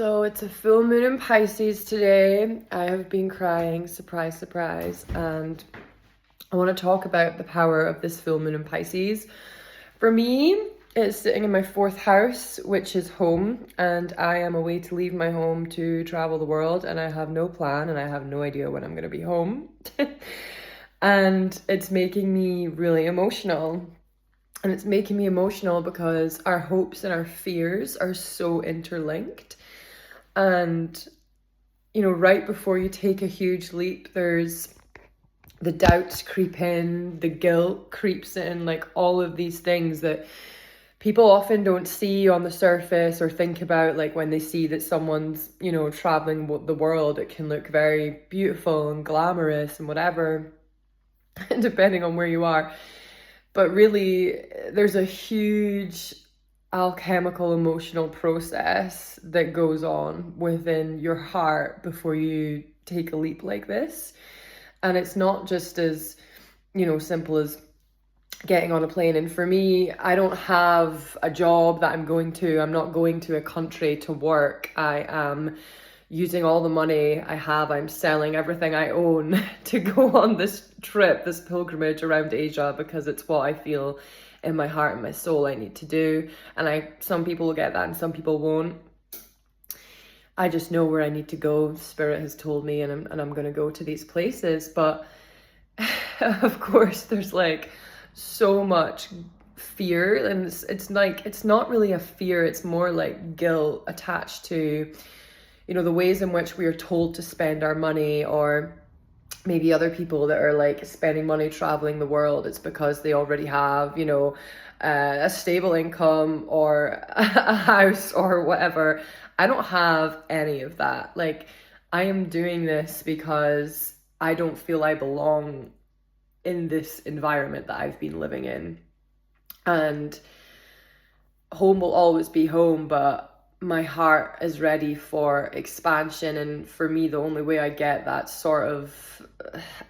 So it's a full moon in Pisces today. I have been crying, surprise, surprise, and I want to talk about the power of this full moon in Pisces. For me, it's sitting in my fourth house, which is home, and I am away to leave my home to travel the world, and I have no plan, and I have no idea when I'm going to be home. And it's making me really emotional. And it's making me emotional because our hopes and our fears are so interlinked. And, you know, right before you take a huge leap, there's the doubts creep in, the guilt creeps in, like all of these things that people often don't see on the surface or think about. Like when they see that someone's, you know, traveling the world, it can look very beautiful and glamorous and whatever, depending on where you are. But really, there's a huge alchemical emotional process that goes on within your heart before you take a leap like this. And it's not just as, you know, simple as getting on a plane. And for me, I don't have a job that I'm going to. I'm not going to a country to work. I am using all the money I have. I'm selling everything I own to go on this trip, this pilgrimage around Asia, because it's what I feel in my heart and my soul I need to do. And some people will get that and some people won't. I just know where I need to go. Spirit has told me, and I'm going to go to these places. But of course, there's like so much fear, and it's like, it's not really a fear. It's more like guilt attached to, you know, the ways in which we are told to spend our money, or maybe other people that are like spending money traveling the world. It's because they already have, you know, a stable income or a house or whatever. I don't have any of that. Like, I am doing this because I don't feel I belong in this environment that I've been living in. And home will always be home, but my heart is ready for expansion. And for me, the only way I get that sort of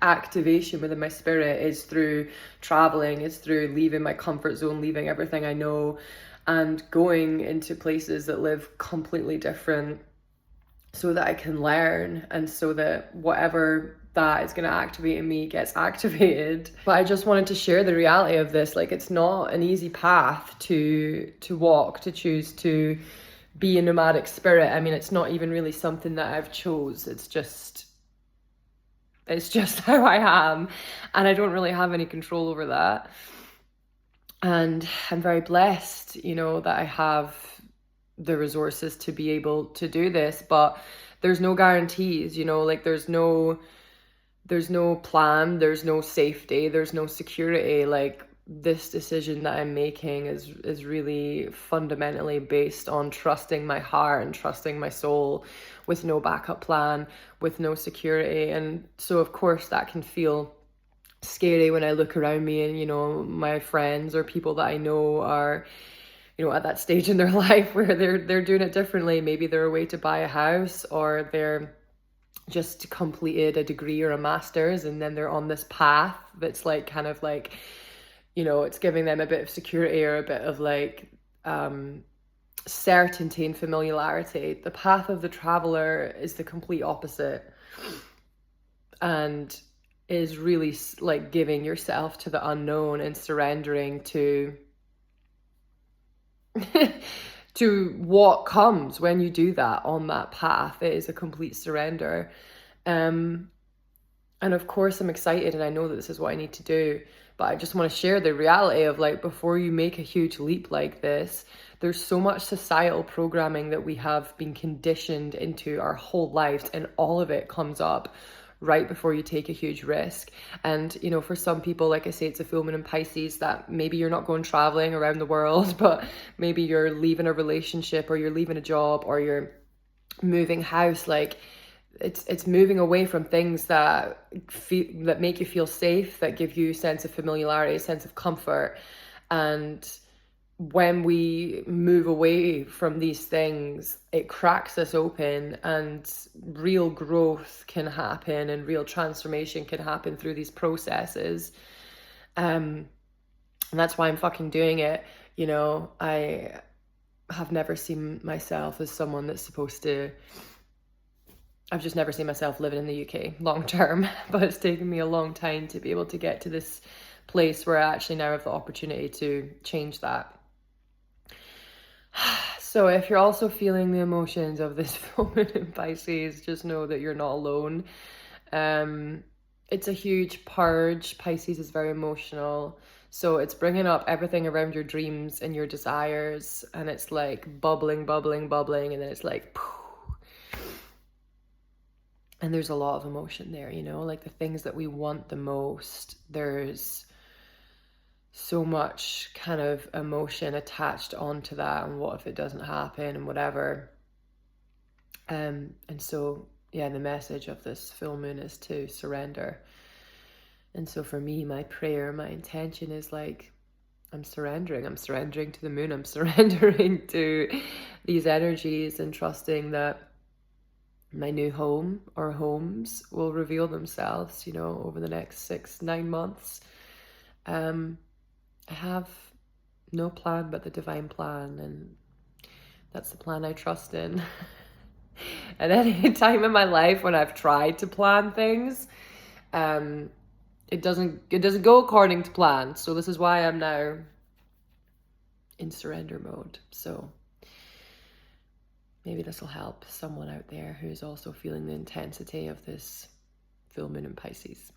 activation within my spirit is through traveling, is through leaving my comfort zone, leaving everything I know, and going into places that live completely different, so that I can learn, and so that whatever that is going to activate in me gets activated. But I just wanted to share the reality of this. Like, it's not an easy path to walk, to choose to be a nomadic spirit. I mean, it's not even really something that I've chose. It's just how I am, and I don't really have any control over that. And I'm very blessed, you know, that I have the resources to be able to do this. But there's no guarantees, you know, like there's no plan, there's no safety, there's no security. Like, this decision that I'm making is really fundamentally based on trusting my heart and trusting my soul, with no backup plan, with no security. And so of course that can feel scary when I look around me, and, you know, my friends or people that I know are, you know, at that stage in their life where they're doing it differently. Maybe they're away to buy a house, or they're just completed a degree or a master's, and then they're on this path that's like kind of like, you know, it's giving them a bit of security or a bit of like certainty and familiarity. The path of the traveler is the complete opposite, and is really like giving yourself to the unknown and surrendering to to what comes when you do that on that path. It is a complete surrender. And of course I'm excited, and I know that this is what I need to do, but I just want to share the reality of, like, before you make a huge leap like this, there's so much societal programming that we have been conditioned into our whole lives, and all of it comes up right before you take a huge risk. And, you know, for some people, like I say, it's a full moon in Pisces, that maybe you're not going traveling around the world, but maybe you're leaving a relationship, or you're leaving a job, or you're moving house. Like, it's moving away from things that make you feel safe, that give you a sense of familiarity, a sense of comfort. And when we move away from these things, it cracks us open, and real growth can happen, and real transformation can happen through these processes. And that's why I'm fucking doing it. You know, have never seen myself as someone that's supposed to, I've just never seen myself living in the UK long term, but it's taken me a long time to be able to get to this place where I actually now have the opportunity to change that. So if you're also feeling the emotions of this full moon in Pisces, just know that you're not alone. It's a huge purge. Pisces is very emotional. So it's bringing up everything around your dreams and your desires. And it's like bubbling, bubbling, bubbling. And then it's like, poof. And there's a lot of emotion there, you know, like the things that we want the most. There's so much kind of emotion attached onto that, and what if it doesn't happen and whatever. And so, yeah, the message of this full moon is to surrender. And so for me, my prayer, my intention is like, I'm surrendering to the moon, I'm surrendering to these energies, and trusting that my new home or homes will reveal themselves, you know, over the next 6-9 months. I have no plan but the divine plan, and that's the plan I trust in. At any time in my life when I've tried to plan things, it doesn't go according to plan. So this is why I'm now in surrender mode. So maybe this will help someone out there who's also feeling the intensity of this full moon in Pisces.